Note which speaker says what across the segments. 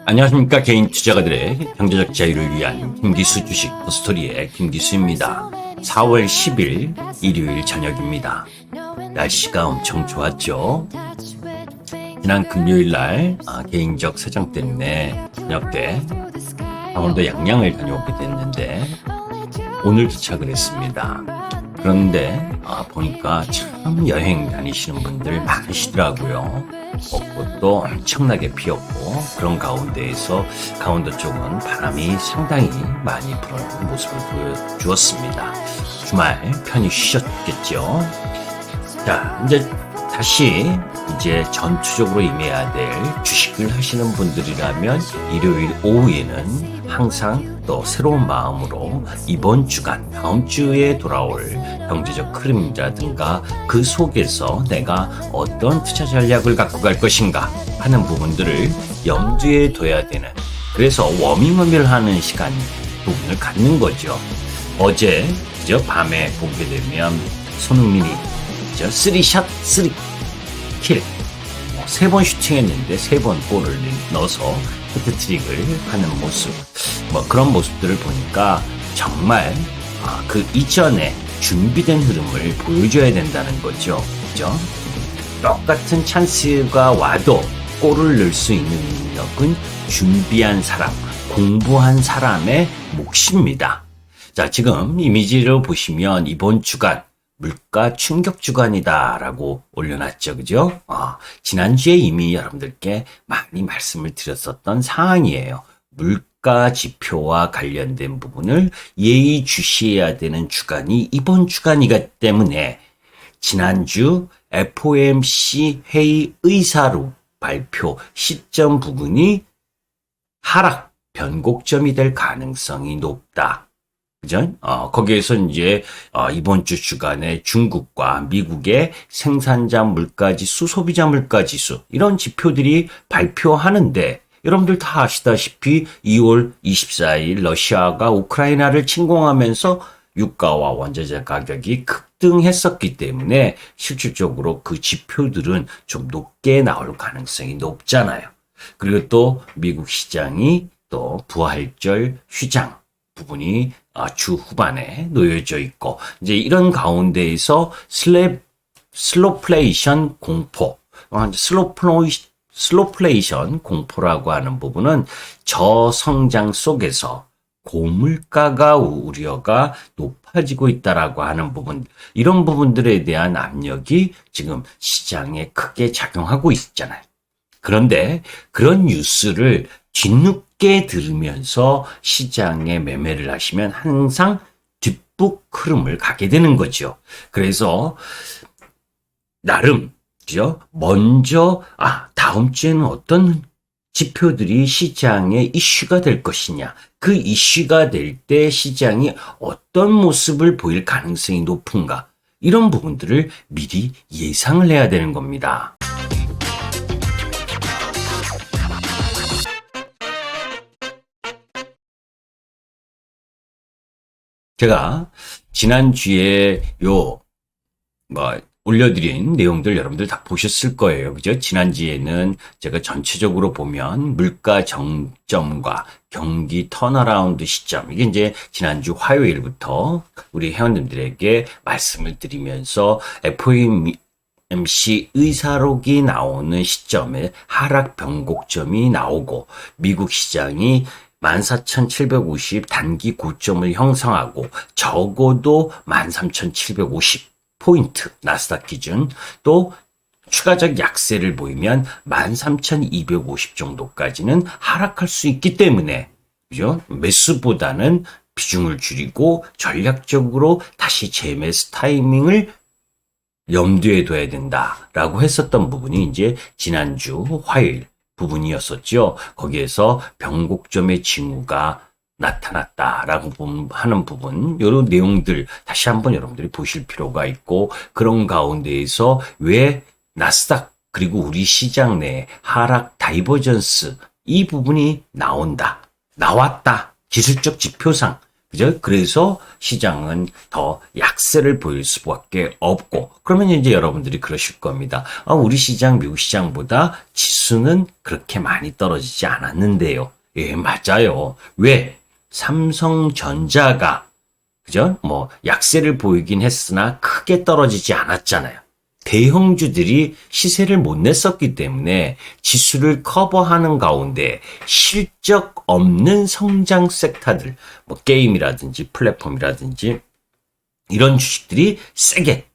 Speaker 1: 안녕하십니까. 개인 투자가들의 경제적 자유를 위한 김기수 주식 스토리의 김기수입니다. 4월 10일 일요일 저녁입니다. 날씨가 엄청 좋았죠. 지난 금요일날 개인적 사정 때문에 저녁 때 강원도 양양을 다녀오게 됐는데 오늘 도착을 했습니다. 그런데 보니까 참 여행 다니시는 분들 많으시더라고요. 벚꽃도 엄청나게 피었고 그런 가운데에서 강원도 쪽은 바람이 상당히 많이 부는 모습을 보여주었습니다. 주말 편히 쉬셨겠죠? 자, 다시 전투적으로 임해야 될 주식을 하시는 분들이라면 일요일 오후에는 항상 또 새로운 마음으로 이번 주간 다음 주에 돌아올 경제적 흐름이라든가 그 속에서 내가 어떤 투자 전략을 갖고 갈 것인가 하는 부분들을 염두에 둬야 되는, 그래서 워밍업을 하는 시간 부분을 갖는 거죠. 어제 밤에 보게 되면 손흥민이 3샷 3킬 3번 슈팅했는데 3번 골을 넣어서 헤트트릭을 하는 모습, 그런 모습들을 보니까 정말 그 이전에 준비된 흐름을 보여줘야 된다는 거죠. 그죠? 똑같은 찬스가 와도 골을 넣을 수 있는 능력은 준비한 사람, 공부한 사람의 몫입니다. 자, 지금 이미지를 보시면 이번 주간 물가 충격 주간이다라고 올려놨죠. 그죠? 지난주에 이미 여러분들께 많이 말씀을 드렸었던 사항이에요. 물가 지표와 관련된 부분을 예의주시해야 되는 주간이 이번 주간이기 때문에 지난주 FOMC 회의 의사로 발표 시점 부분이 하락 변곡점이 될 가능성이 높다. 그죠? 거기에서 이번 주 주간에 중국과 미국의 생산자 물가지수, 소비자 물가지수, 이런 지표들이 발표하는데, 여러분들 다 아시다시피 2월 24일 러시아가 우크라이나를 침공하면서 유가와 원자재 가격이 급등했었기 때문에 실질적으로 그 지표들은 좀 높게 나올 가능성이 높잖아요. 그리고 또 미국 시장이 또 부활절 휴장 부분이 주 후반에 놓여져 있고, 이런 가운데에서 슬로플레이션 공포, 슬로플레이션 공포라고 하는 부분은 저성장 속에서 고물가가 우려가 높아지고 있다라고 하는 부분, 이런 부분들에 대한 압력이 지금 시장에 크게 작용하고 있잖아요. 그런데 그런 뉴스를 뒤늦게 들으면서 시장에 매매를 하시면 항상 뒷북 흐름을 가게 되는 거죠. 그래서 나름 먼저 다음 주에는 어떤 지표들이 시장의 이슈가 될 것이냐, 그 이슈가 될 때 시장이 어떤 모습을 보일 가능성이 높은가, 이런 부분들을 미리 예상을 해야 되는 겁니다. 제가 지난주에 올려드린 내용들 여러분들 다 보셨을 거예요. 그죠? 지난주에는 제가 전체적으로 보면 물가 정점과 경기 턴어라운드 시점, 이게 지난주 화요일부터 우리 회원님들에게 말씀을 드리면서 FOMC 의사록이 나오는 시점에 하락 변곡점이 나오고 미국 시장이 14,750 단기 고점을 형성하고 적어도 13,750포인트 나스닥 기준, 또 추가적 약세를 보이면 13,250 정도까지는 하락할 수 있기 때문에, 그죠? 매수보다는 비중을 줄이고 전략적으로 다시 재매수 타이밍을 염두에 둬야 된다라고 했었던 부분이 지난주 화요일 부분이었었죠. 거기에서 변곡점의 징후가 나타났다라고 하는 부분, 이런 내용들 다시 한번 여러분들이 보실 필요가 있고, 그런 가운데에서 왜 나스닥 그리고 우리 시장 내 하락 다이버전스, 이 부분이 나왔다. 기술적 지표상 그죠? 그래서 시장은 더 약세를 보일 수밖에 없고, 그러면 이제 여러분들이 그러실 겁니다. 우리 시장, 미국 시장보다 지수는 그렇게 많이 떨어지지 않았는데요. 예, 맞아요. 왜? 삼성전자가, 그죠? 뭐, 약세를 보이긴 했으나 크게 떨어지지 않았잖아요. 대형주들이 시세를 못 냈었기 때문에 지수를 커버하는 가운데 실적 없는 성장 섹터들, 뭐 게임이라든지 플랫폼이라든지 이런 주식들이 세게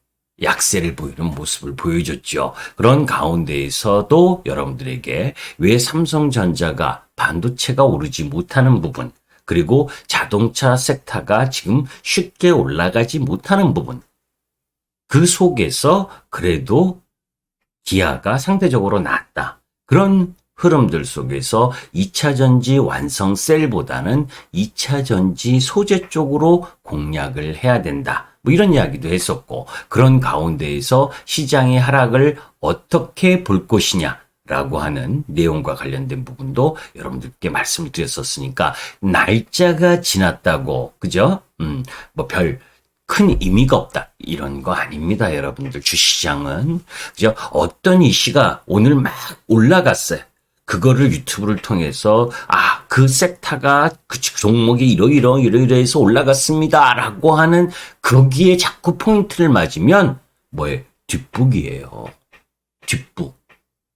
Speaker 1: 약세를 보이는 모습을 보여줬죠. 그런 가운데에서도 여러분들에게 왜 삼성전자가 반도체가 오르지 못하는 부분, 그리고 자동차 섹터가 지금 쉽게 올라가지 못하는 부분, 그 속에서 그래도 기아가 상대적으로 낫다. 그런 흐름들 속에서 2차 전지 완성 셀보다는 2차 전지 소재 쪽으로 공략을 해야 된다. 뭐 이런 이야기도 했었고, 그런 가운데에서 시장의 하락을 어떻게 볼 것이냐 라고 하는 내용과 관련된 부분도 여러분들께 말씀을 드렸었으니까, 날짜가 지났다고, 그죠? 뭐별 큰 의미가 없다. 이런 거 아닙니다, 여러분들. 주시장은. 그죠? 어떤 이슈가 오늘 막 올라갔어요. 그거를 유튜브를 통해서, 그 섹터가 그 종목이 이러이러해서 올라갔습니다. 라고 하는 거기에 자꾸 포인트를 맞으면, 뭐예요? 뒷북이에요. 뒷북.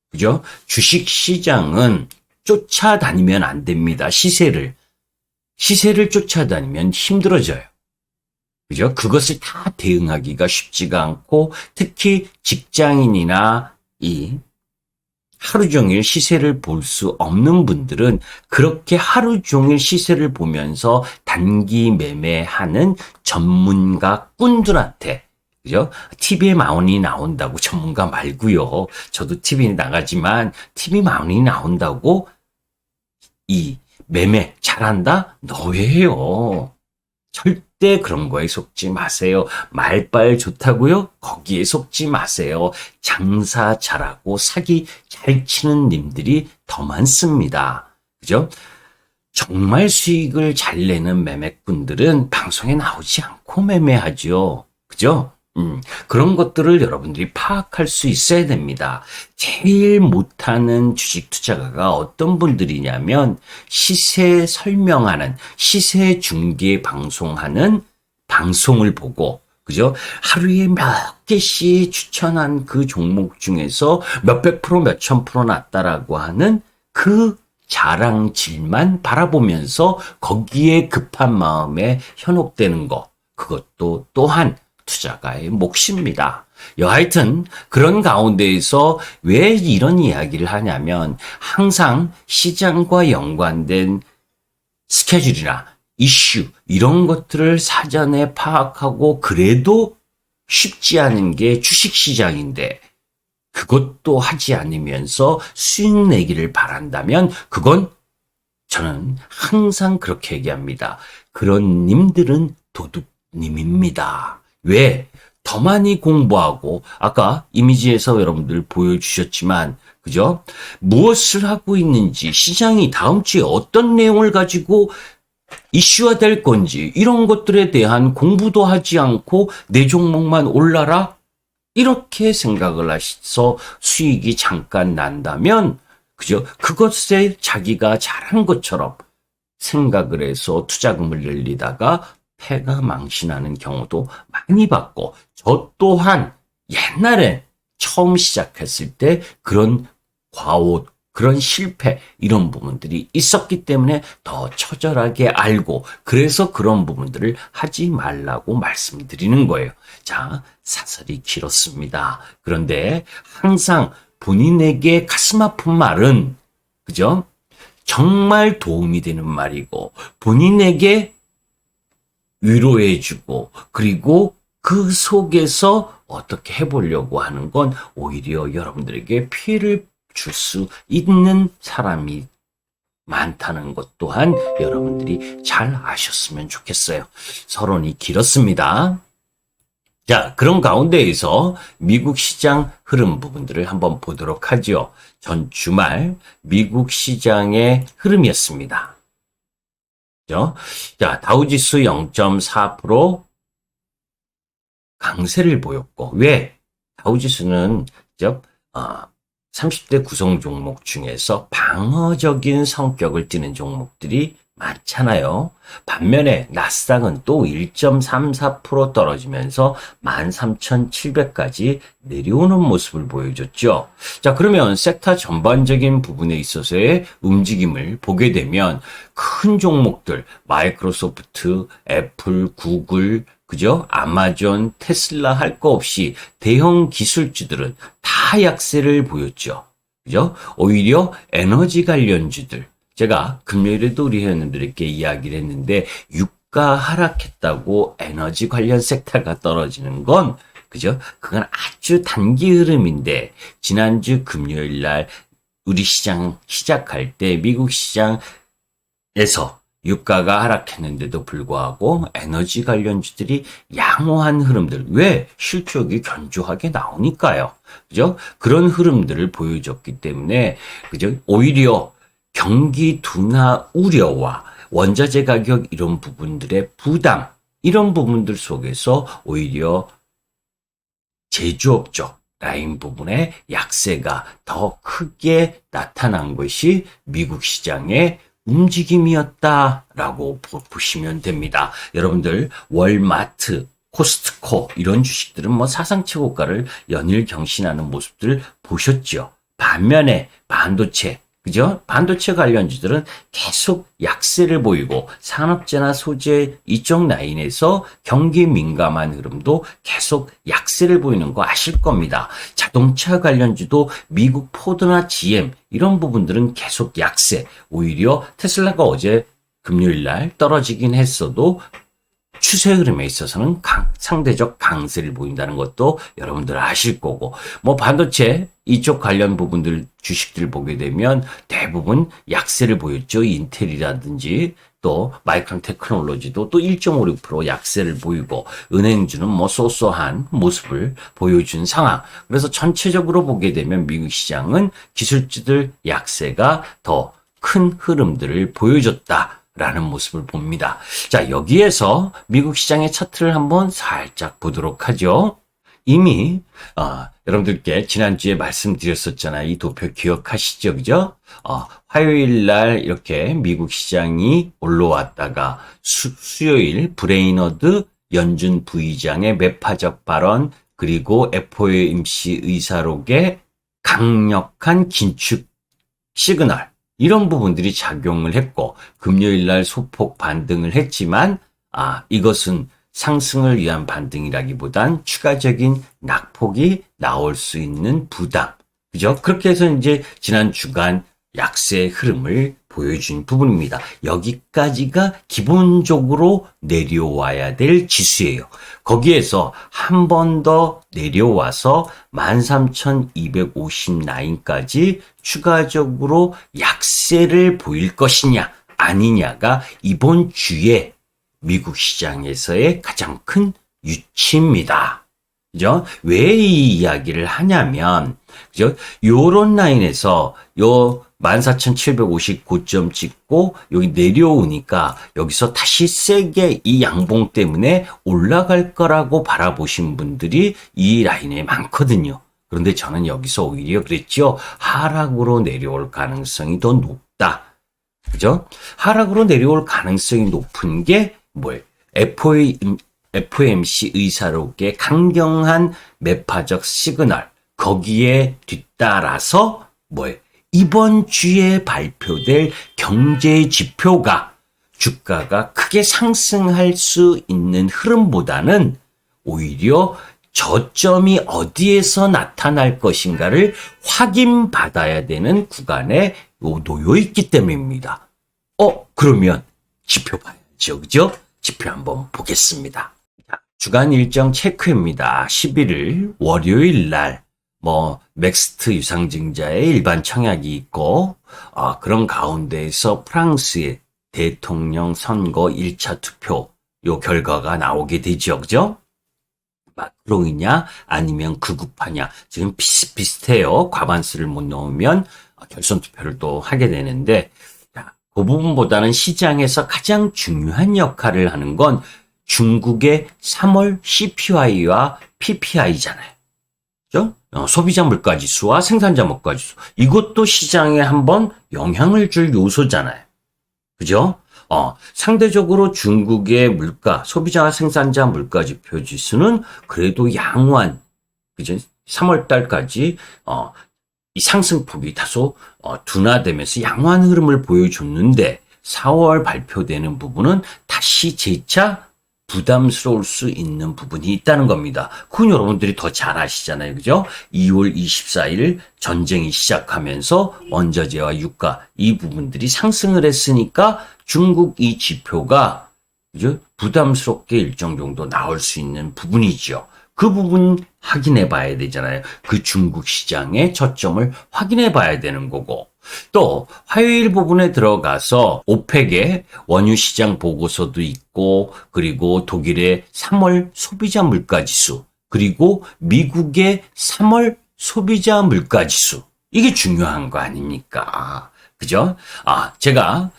Speaker 1: 그죠? 주식 시장은 쫓아다니면 안 됩니다. 시세를 쫓아다니면 힘들어져요. 그죠? 그것을 다 대응하기가 쉽지가 않고, 특히 직장인이나 이 하루 종일 시세를 볼 수 없는 분들은 그렇게 하루 종일 시세를 보면서 단기 매매하는 전문가 꾼들한테, 그죠? TV에 만원이 나온다고, 전문가 말고요. 저도 TV에 나가지만 TV 만원이 나온다고 이 매매 잘한다? 너예요. 절대 그런 거에 속지 마세요. 말빨 좋다고요? 거기에 속지 마세요. 장사 잘하고 사기 잘 치는 님들이 더 많습니다. 그죠? 정말 수익을 잘 내는 매매꾼들은 방송에 나오지 않고 매매하죠. 그죠? 그런 것들을 여러분들이 파악할 수 있어야 됩니다. 제일 못하는 주식 투자가가 어떤 분들이냐면, 시세 설명하는, 시세 중계 방송하는 방송을 보고, 그죠? 하루에 몇 개씩 추천한 그 종목 중에서 몇백 프로, 몇천 프로 났다라고 하는 그 자랑질만 바라보면서 거기에 급한 마음에 현혹되는 거, 그것도 또한 투자가의 몫입니다. 여하튼 그런 가운데에서 왜 이런 이야기를 하냐면, 항상 시장과 연관된 스케줄이나 이슈 이런 것들을 사전에 파악하고, 그래도 쉽지 않은 게 주식시장인데 그것도 하지 않으면서 수익 내기를 바란다면, 그건 저는 항상 그렇게 얘기합니다. 그런 님들은 도둑님입니다. 왜? 더 많이 공부하고, 아까 이미지에서 여러분들 보여주셨지만, 그죠? 무엇을 하고 있는지, 시장이 다음 주에 어떤 내용을 가지고 이슈화 될 건지, 이런 것들에 대한 공부도 하지 않고 내 종목만 올라라? 이렇게 생각을 하셔서 수익이 잠깐 난다면, 그죠? 그것에 자기가 잘한 것처럼 생각을 해서 투자금을 늘리다가 패가 망신하는 경우도 많이 봤고, 저 또한 옛날에 처음 시작했을 때 그런 과오, 그런 실패, 이런 부분들이 있었기 때문에 더 처절하게 알고, 그래서 그런 부분들을 하지 말라고 말씀드리는 거예요. 자, 사설이 길었습니다. 그런데 항상 본인에게 가슴 아픈 말은, 그죠? 정말 도움이 되는 말이고, 본인에게 위로해주고, 그리고 그 속에서 어떻게 해보려고 하는 건 오히려 여러분들에게 피해를 줄 수 있는 사람이 많다는 것 또한 여러분들이 잘 아셨으면 좋겠어요. 서론이 길었습니다. 자, 그런 가운데에서 미국 시장 흐름 부분들을 한번 보도록 하죠. 전 주말 미국 시장의 흐름이었습니다. 그죠? 자, 다우지수 0.4% 강세를 보였고, 왜? 다우지수는, 그죠? 30대 구성 종목 중에서 방어적인 성격을 띠는 종목들이 많잖아요. 반면에 나스닥은 또 1.34% 떨어지면서 13,700까지 내려오는 모습을 보여줬죠. 자, 그러면 섹터 전반적인 부분에 있어서의 움직임을 보게 되면 큰 종목들, 마이크로소프트, 애플, 구글, 그죠? 아마존, 테슬라 할 거 없이 대형 기술주들은 다 약세를 보였죠. 그죠? 오히려 에너지 관련주들, 제가 금요일에도 우리 회원님들에게 이야기를 했는데 유가 하락했다고 에너지 관련 섹터가 떨어지는 건 그죠? 그건 아주 단기 흐름인데 지난주 금요일 날 우리 시장 시작할 때 미국 시장에서 유가가 하락했는데도 불구하고 에너지 관련주들이 양호한 흐름들, 왜? 실적이 견조하게 나오니까요. 그죠? 그런 흐름들을 보여줬기 때문에, 그죠? 오히려 경기 둔화 우려와 원자재 가격 이런 부분들의 부담, 이런 부분들 속에서 오히려 제조업 쪽 라인 부분의 약세가 더 크게 나타난 것이 미국 시장의 움직임이었다라고 보시면 됩니다. 여러분들 월마트, 코스트코 이런 주식들은 뭐 사상 최고가를 연일 경신하는 모습들 보셨죠. 반면에 반도체, 그죠? 반도체 관련주들은 계속 약세를 보이고 산업재나 소재 이쪽 라인에서 경기 민감한 흐름도 계속 약세를 보이는 거 아실 겁니다. 자동차 관련주도 미국 포드나 GM 이런 부분들은 계속 약세. 오히려 테슬라가 어제 금요일 날 떨어지긴 했어도 추세 흐름에 있어서는 상대적 강세를 보인다는 것도 여러분들 아실 거고, 뭐 반도체 이쪽 관련 부분들 주식들 보게 되면 대부분 약세를 보였죠. 인텔이라든지 또 마이크론 테크놀로지도 또 1.56% 약세를 보이고, 은행주는 뭐 쏘쏘한 모습을 보여준 상황. 그래서 전체적으로 보게 되면 미국 시장은 기술주들 약세가 더 큰 흐름들을 보여줬다. 라는 모습을 봅니다. 자, 여기에서 미국 시장의 차트를 한번 살짝 보도록 하죠. 이미 여러분들께 지난주에 말씀드렸었잖아요. 이 도표 기억하시죠? 그죠? 화요일 날 이렇게 미국 시장이 올라왔다가 수요일 브레이너드 연준 부의장의 매파적 발언, 그리고 FOMC 의사록의 강력한 긴축 시그널, 이런 부분들이 작용을 했고, 금요일 날 소폭 반등을 했지만, 이것은 상승을 위한 반등이라기보단 추가적인 낙폭이 나올 수 있는 부담. 그죠? 그렇게 해서 이제 지난 주간 약세 흐름을 보여준 부분입니다. 여기까지가 기본적으로 내려와야 될 지수예요. 거기에서 한 번 더 내려와서 13,250 라인까지 추가적으로 약세를 보일 것이냐 아니냐가 이번 주에 미국 시장에서의 가장 큰 유치입니다. 그죠? 왜 이 이야기를 하냐면, 그죠? 요런 라인에서 요 14,750 고점 찍고 여기 내려오니까 여기서 다시 세게 이 양봉 때문에 올라갈 거라고 바라보신 분들이 이 라인에 많거든요. 그런데 저는 여기서 오히려 그랬죠. 하락으로 내려올 가능성이 더 높다. 그죠? 하락으로 내려올 가능성이 높은 게 뭐예요? FOMC 의사록의 강경한 매파적 시그널, 거기에 뒤따라서 뭐예요? 이번 주에 발표될 경제 지표가 주가가 크게 상승할 수 있는 흐름보다는 오히려 저점이 어디에서 나타날 것인가를 확인받아야 되는 구간에 놓여 있기 때문입니다. 그러면 지표 봐야죠. 그죠? 지표 한번 보겠습니다. 주간 일정 체크입니다. 11일 월요일 날 맥스트 유상증자의 일반 청약이 있고, 그런 가운데에서 프랑스의 대통령 선거 1차 투표 요 결과가 나오게 되죠. 그죠? 마크롱이냐 아니면 극우파냐, 지금 비슷비슷해요. 과반수를 못 넣으면 결선 투표를 또 하게 되는데, 그 부분보다는 시장에서 가장 중요한 역할을 하는 건 중국의 3월 CPI와 PPI잖아요. 그죠? 소비자 물가지수와 생산자 물가지수. 이것도 시장에 한번 영향을 줄 요소잖아요. 그죠? 상대적으로 중국의 물가, 소비자와 생산자 물가지표 지수는 그래도 양호한, 그죠? 3월 달까지, 이 상승폭이 다소, 둔화되면서 양호한 흐름을 보여줬는데, 4월 발표되는 부분은 다시 재차 부담스러울 수 있는 부분이 있다는 겁니다. 그건 여러분들이 더 잘 아시잖아요. 그죠? 2월 24일 전쟁이 시작하면서 원자재와 유가 이 부분들이 상승을 했으니까 중국 이 지표가 그죠? 부담스럽게 일정 정도 나올 수 있는 부분이죠. 그 부분 확인해 봐야 되잖아요. 그 중국 시장의 저점을 확인해 봐야 되는 거고. 또 화요일 부분에 들어가서 오펙의 원유 시장 보고서도 있고 그리고 독일의 3월 소비자 물가지수 그리고 미국의 3월 소비자 물가지수 이게 중요한 거 아닙니까? 그죠? 제가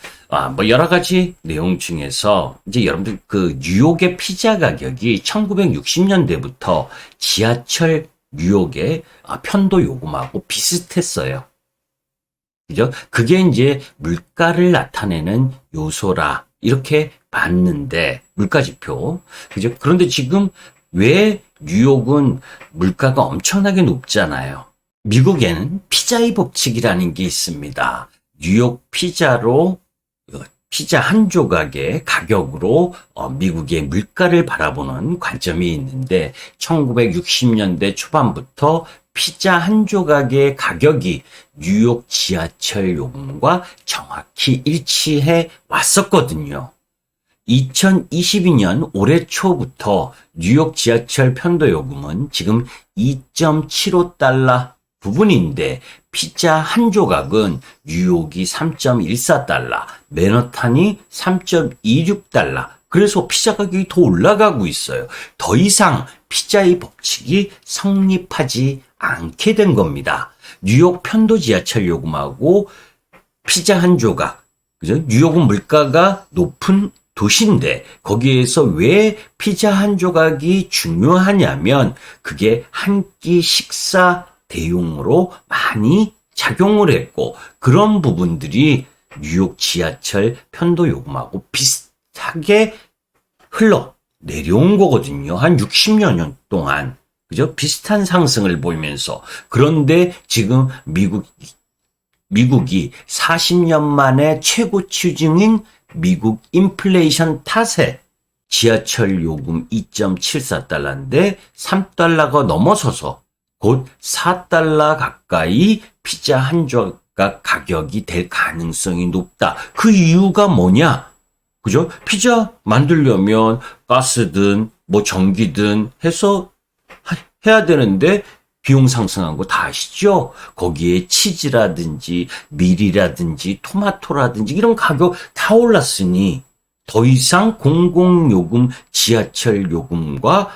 Speaker 1: 뭐 여러 가지 내용 중에서 이제 여러분들 그 뉴욕의 피자 가격이 1960년대부터 지하철 뉴욕의 편도 요금하고 비슷했어요. 그죠? 그게 이제 물가를 나타내는 요소라 이렇게 봤는데 물가지표 그죠? 그런데 지금 왜 뉴욕은 물가가 엄청나게 높잖아요. 미국에는 피자의 법칙이라는 게 있습니다. 뉴욕 피자로 피자 한 조각의 가격으로 미국의 물가를 바라보는 관점이 있는데 1960년대 초반부터 피자 한 조각의 가격이 뉴욕 지하철 요금과 정확히 일치해 왔었거든요. 2022년 올해 초부터 뉴욕 지하철 편도 요금은 지금 2.75달러 부분인데 피자 한 조각은 뉴욕이 3.14달러, 맨하탄이 3.26달러. 그래서 피자 가격이 더 올라가고 있어요. 더 이상 피자의 법칙이 성립하지 않게 된 겁니다. 뉴욕 편도 지하철 요금하고 피자 한 조각, 그죠? 뉴욕은 물가가 높은 도시인데 거기에서 왜 피자 한 조각이 중요하냐면 그게 한 끼 식사 대용으로 많이 작용을 했고 그런 부분들이 뉴욕 지하철 편도 요금하고 비슷하게 흘러 내려온 거거든요. 한 60여 년 동안. 그죠? 비슷한 상승을 보이면서. 그런데 지금 미국이 40년 만에 최고치 중인 미국 인플레이션 탓에 지하철 요금 2.74달러인데 3달러가 넘어서서 곧 4달러 가까이 피자 한 조각 가격이 될 가능성이 높다. 그 이유가 뭐냐? 그죠? 피자 만들려면 가스든 뭐 전기든 해서 해야 되는데 비용 상승한 거 다 아시죠? 거기에 치즈라든지 밀이라든지 토마토라든지 이런 가격 다 올랐으니 더 이상 공공요금, 지하철 요금과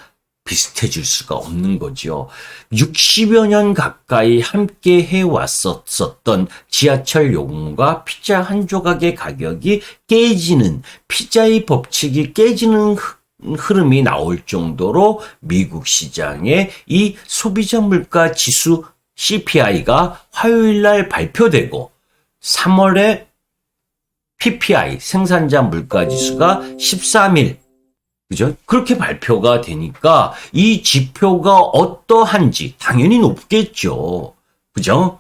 Speaker 1: 비슷해질 수가 없는 거죠. 60여 년 가까이 함께 해왔었던 지하철 요금과 피자 한 조각의 가격이 깨지는, 피자의 법칙이 깨지는 흐름이 나올 정도로 미국 시장의 이 소비자 물가 지수 CPI가 화요일 날 발표되고 3월에 PPI 생산자 물가 지수가 13일 그죠? 그렇게 발표가 되니까 이 지표가 어떠한지 당연히 높겠죠. 그죠?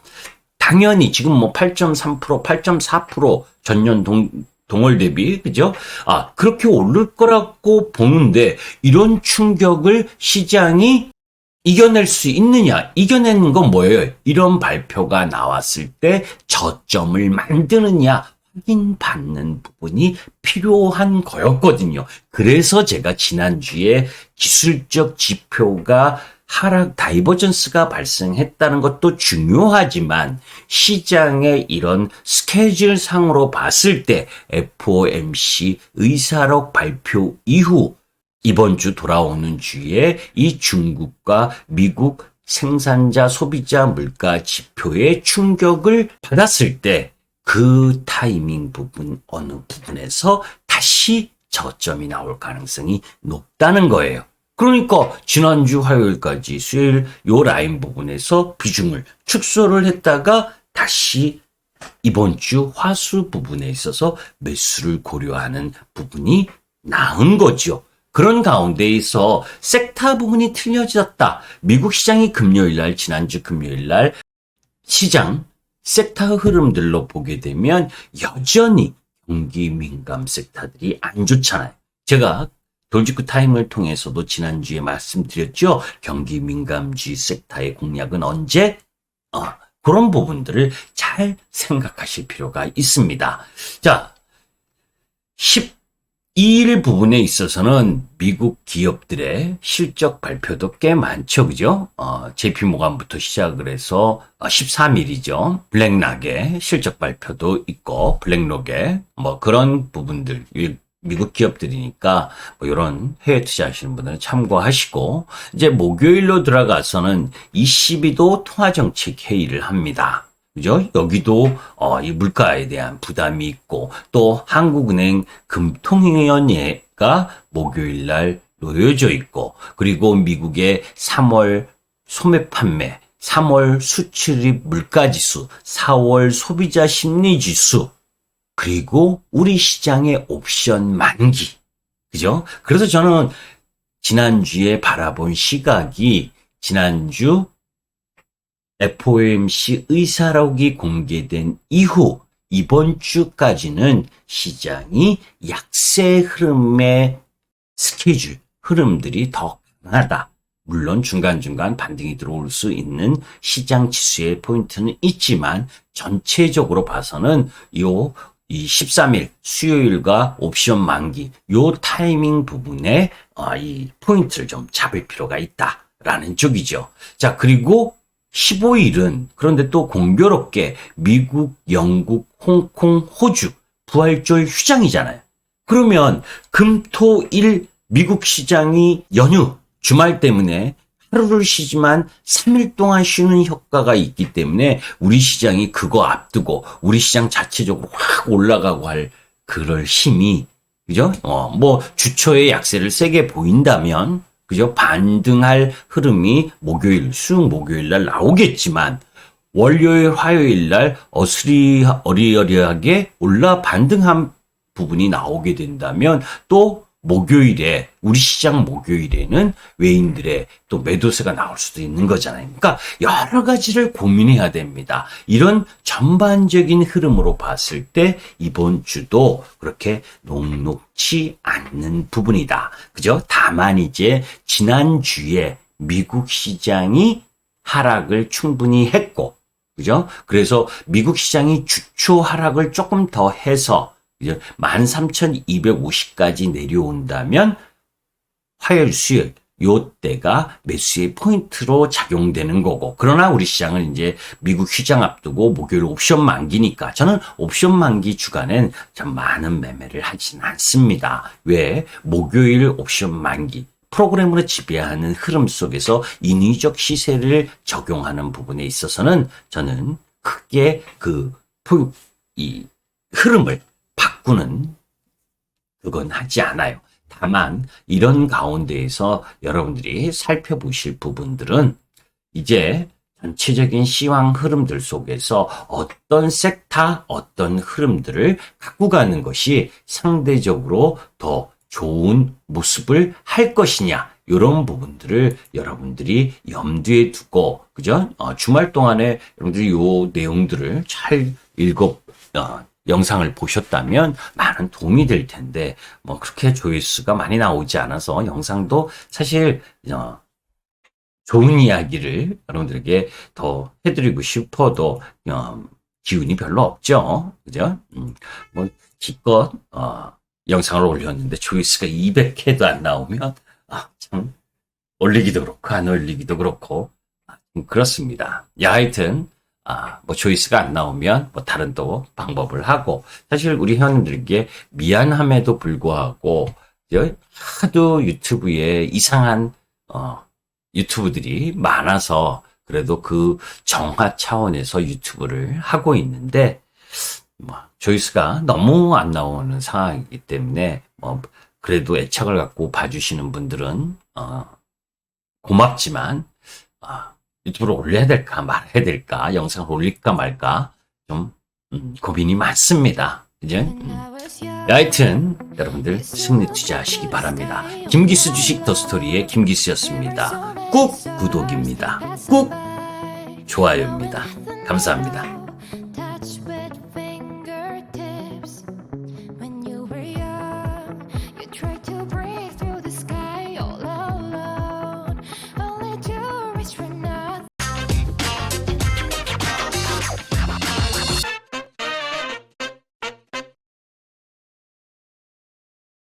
Speaker 1: 당연히 지금 뭐 8.3%, 8.4% 전년 동월 대비, 그죠? 그렇게 오를 거라고 보는데 이런 충격을 시장이 이겨낼 수 있느냐? 이겨내는 건 뭐예요? 이런 발표가 나왔을 때 저점을 만드느냐? 확인받는 부분이 필요한 거였거든요. 그래서 제가 지난주에 기술적 지표가 하락 다이버전스가 발생했다는 것도 중요하지만 시장의 이런 스케줄 상으로 봤을 때 FOMC 의사록 발표 이후 이번 주 돌아오는 주에 이 중국과 미국 생산자 소비자 물가 지표의 충격을 받았을 때 그 타이밍 부분, 어느 부분에서 다시 저점이 나올 가능성이 높다는 거예요. 그러니까 지난주 화요일까지 수요일 요 라인 부분에서 비중을 축소를 했다가 다시 이번 주 화수 부분에 있어서 매수를 고려하는 부분이 나은 거죠. 그런 가운데에서 섹터 부분이 틀려졌다. 미국 시장이 금요일날, 지난주 금요일날 시장 섹터 흐름들로 보게 되면 여전히 경기 민감 섹터들이 안 좋잖아요. 제가 돌직구 타임을 통해서도 지난주에 말씀드렸죠. 경기 민감지 섹터의 공략은 언제? 그런 부분들을 잘 생각하실 필요가 있습니다. 자, 12일 부분에 있어서는 미국 기업들의 실적 발표도 꽤 많죠. 그죠? JP모간부터 시작을 해서 13일이죠. 블랙락의 실적 발표도 있고 블랙록의 뭐 그런 부분들 미국 기업들이니까 뭐 이런 해외 투자하시는 분들은 참고하시고 이제 목요일로 들어가서는 ECB도 통화정책 회의를 합니다. 그죠? 여기도 이 물가에 대한 부담이 있고 또 한국은행 금통위원회가 목요일 날 놓여져 있고 그리고 미국의 3월 소매 판매, 3월 수출입 물가지수, 4월 소비자 심리지수 그리고 우리 시장의 옵션 만기. 그죠? 그래서 저는 지난주에 바라본 시각이 지난주 FOMC 의사록이 공개된 이후 이번 주까지는 시장이 약세 흐름의 스케줄, 흐름들이 더 강하다. 물론 중간중간 반등이 들어올 수 있는 시장 지수의 포인트는 있지만 전체적으로 봐서는 이 13일 수요일과 옵션 만기 요 타이밍 부분에 이 포인트를 좀 잡을 필요가 있다라는 쪽이죠. 자, 그리고 15일은 그런데 또 공교롭게 미국, 영국, 홍콩, 호주 부활절 휴장이잖아요. 그러면 금, 토, 일 미국 시장이 연휴 주말 때문에 하루를 쉬지만 3일 동안 쉬는 효과가 있기 때문에 우리 시장이 그거 앞두고 우리 시장 자체적으로 확 올라가고 할 그럴 힘이 그죠? 뭐 주초에 약세를 세게 보인다면 그죠? 반등할 흐름이 수 목요일 날 나오겠지만 월요일 화요일 날 어리어리하게 올라 반등한 부분이 나오게 된다면 또 목요일에 우리 시장 목요일에는 외인들의 또 매도세가 나올 수도 있는 거잖아요. 그러니까 여러 가지를 고민해야 됩니다. 이런 전반적인 흐름으로 봤을 때 이번 주도 그렇게 녹록치 않는 부분이다. 그죠? 다만 이제 지난주에 미국 시장이 하락을 충분히 했고 그죠? 그래서 미국 시장이 주초 하락을 조금 더 해서 이제 13,250까지 내려온다면 화요일, 수요일 요때가 매수의 포인트로 작용되는 거고 그러나 우리 시장은 이제 미국 휴장 앞두고 목요일 옵션 만기니까 저는 옵션 만기 주간엔 참 많은 매매를 하진 않습니다. 왜? 목요일 옵션 만기 프로그램으로 지배하는 흐름 속에서 인위적 시세를 적용하는 부분에 있어서는 저는 크게 이 흐름을 바꾸는 그건 하지 않아요. 다만 이런 가운데에서 여러분들이 살펴보실 부분들은 이제 전체적인 시황 흐름들 속에서 어떤 섹터, 어떤 흐름들을 갖고 가는 것이 상대적으로 더 좋은 모습을 할 것이냐 이런 부분들을 여러분들이 염두에 두고 그죠? 주말 동안에 여러분들이 요 내용들을 잘 영상을 보셨다면 많은 도움이 될 텐데 뭐 그렇게 조회수가 많이 나오지 않아서 영상도 사실 좋은 이야기를 여러분들에게 더 해드리고 싶어도 기운이 별로 없죠. 그죠? 뭐 기껏 영상을 올렸는데 조회수가 200회도 안 나오면 참 올리기도 그렇고 안 올리기도 그렇고 그렇습니다. 하여튼 뭐 조회수가 안 나오면 뭐 다른 또 방법을 하고 사실 우리 회원님들에게 미안함에도 불구하고 하도 유튜브에 이상한 유튜브들이 많아서 그래도 그 정화 차원에서 유튜브를 하고 있는데 뭐 조회수가 너무 안 나오는 상황이기 때문에 뭐 그래도 애착을 갖고 봐주시는 분들은 고맙지만 유튜브로 올려야 될까 말아야 될까 영상을 올릴까 말까 좀 고민이 많습니다. 그죠? 하여튼 여러분들 승리 투자하시기 바랍니다. 김기수 주식 더 스토리의 김기수였습니다. 꾹 구독입니다. 꾹 좋아요입니다. 감사합니다.